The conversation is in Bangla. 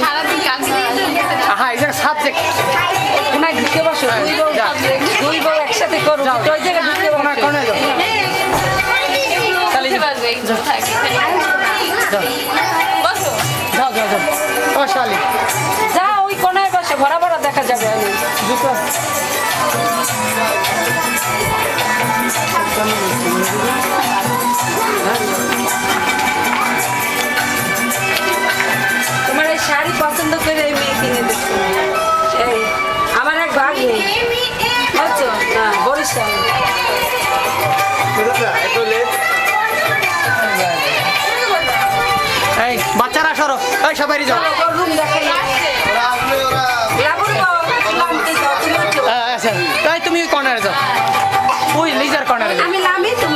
সারাদিন কাজ হ্যাঁ এই জায়গায় সাবজেক্ট কোনায় ঢুকে বসো দুই বউ একসাথে করো ওই জায়গায় ঢুকে বসো কোনায় যাও বুঝতে পারবে বসো যাও যাও যাও ও শালি যা ওই কোনায় বসে ভরা ভরা দেখা যাবে জুতো তোমার এই শাড়ি পছন্দ করে এই মেয়ে কিনে দিচ্ছি এই আমার এক ভাগ বুঝছো না বরিশাল এই বাচ্চারা সরো এই সবাই যাও রুম দেখাই আচ্ছা তাই তুমি কর্নারে যাও ওই লিজার কর্নারে যাও আমি নামি তো